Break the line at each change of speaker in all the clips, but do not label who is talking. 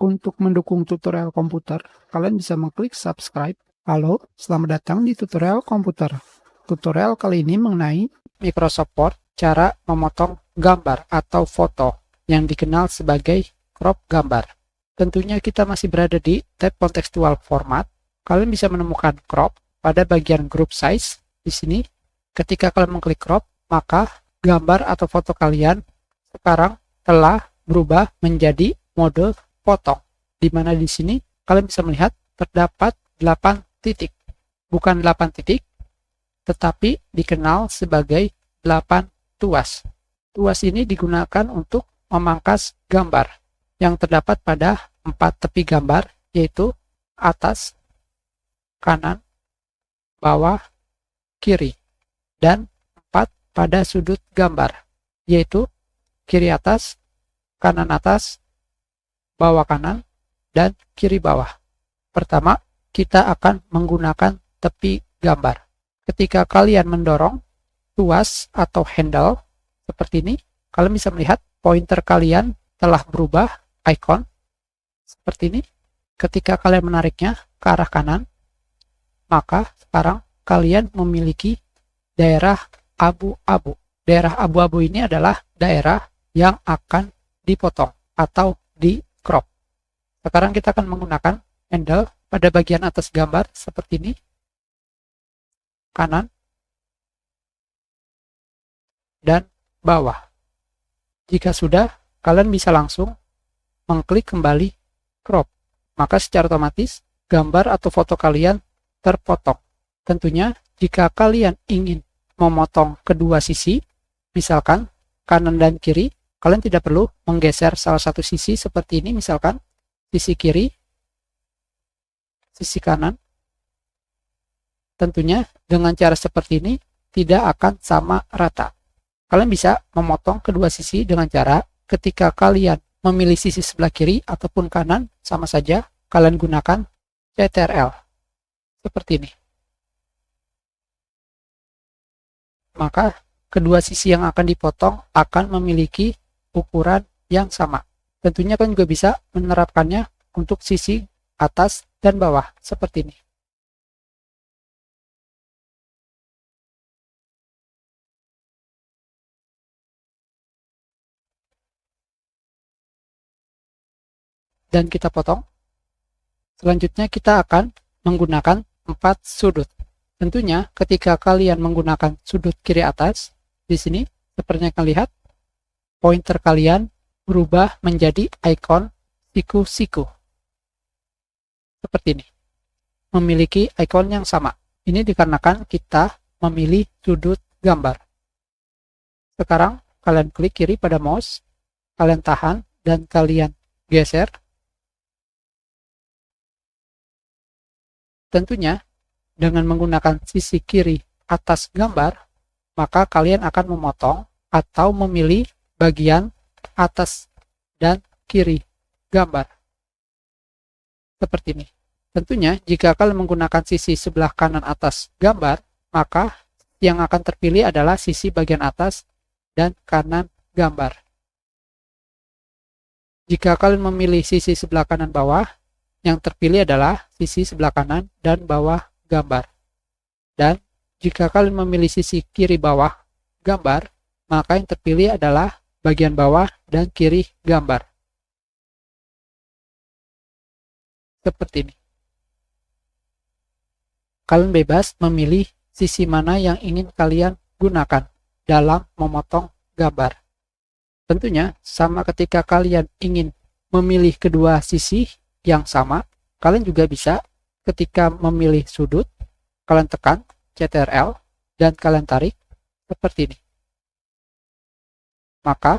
Untuk mendukung tutorial komputer, kalian bisa mengklik subscribe. Halo, selamat datang di tutorial komputer. Tutorial kali ini mengenai Microsoft Word, cara memotong gambar atau foto yang dikenal sebagai crop gambar. Tentunya kita masih berada di tab contextual format. Kalian bisa menemukan crop pada bagian group size. Di sini, ketika kalian mengklik crop, maka gambar atau foto kalian sekarang telah berubah menjadi mode potong, di mana di sini kalian bisa melihat terdapat 8 titik. Bukan 8 titik, tetapi dikenal sebagai 8 tuas. Tuas ini digunakan untuk memangkas gambar yang terdapat pada 4 tepi gambar, yaitu atas, kanan, bawah, kiri, dan 4 pada sudut gambar, yaitu kiri atas, kanan atas, bawah kanan, dan kiri bawah. Pertama, kita akan menggunakan tepi gambar. Ketika kalian mendorong tuas atau handle seperti ini, kalian bisa melihat pointer kalian telah berubah icon seperti ini. Ketika kalian menariknya ke arah kanan, maka sekarang kalian memiliki daerah abu-abu. Daerah abu-abu ini adalah daerah yang akan dipotong atau di crop. Sekarang kita akan menggunakan handle pada bagian atas gambar seperti ini, kanan, dan bawah. Jika sudah, kalian bisa langsung mengklik kembali crop. Maka secara otomatis gambar atau foto kalian terpotong. Tentunya jika kalian ingin memotong kedua sisi, misalkan kanan dan kiri, kalian tidak perlu menggeser salah satu sisi seperti ini, misalkan sisi kiri, sisi kanan. Tentunya dengan cara seperti ini tidak akan sama rata. Kalian bisa memotong kedua sisi dengan cara ketika kalian memilih sisi sebelah kiri ataupun kanan, sama saja kalian gunakan CTRL seperti ini. Maka kedua sisi yang akan dipotong akan memiliki ukuran yang sama. Tentunya kalian juga bisa menerapkannya untuk sisi atas dan bawah seperti ini. Dan kita potong. Selanjutnya kita akan menggunakan 4 sudut. Tentunya ketika kalian menggunakan sudut kiri atas, di sini seperti yang kalian lihat, pointer kalian berubah menjadi ikon siku-siku. Seperti ini. Memiliki ikon yang sama. Ini dikarenakan kita memilih sudut gambar. Sekarang kalian klik kiri pada mouse, kalian tahan, dan kalian geser. Tentunya dengan menggunakan sisi kiri atas gambar, maka kalian akan memotong atau memilih bagian atas dan kiri gambar seperti ini. Tentunya jika kalian menggunakan sisi sebelah kanan atas gambar, maka yang akan terpilih adalah sisi bagian atas dan kanan gambar. Jika kalian memilih sisi sebelah kanan bawah, yang terpilih adalah sisi sebelah kanan dan bawah gambar. Dan jika kalian memilih sisi kiri bawah gambar, maka yang terpilih adalah bagian bawah dan kiri gambar. Seperti ini. Kalian bebas memilih sisi mana yang ingin kalian gunakan dalam memotong gambar. Tentunya sama ketika kalian ingin memilih kedua sisi yang sama, kalian juga bisa ketika memilih sudut, kalian tekan CTRL dan kalian tarik seperti ini. Maka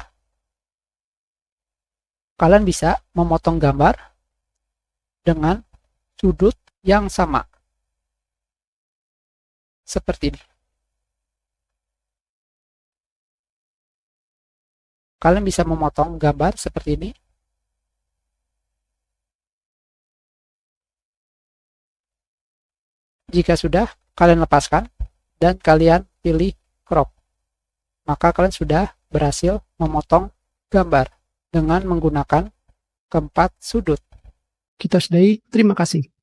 kalian bisa memotong gambar dengan sudut yang sama. Seperti ini. Kalian bisa memotong gambar seperti ini. Jika sudah, kalian lepaskan dan kalian pilih crop. Maka kalian sudah berhasil memotong gambar dengan menggunakan keempat sudut. Kita sudahi, terima kasih.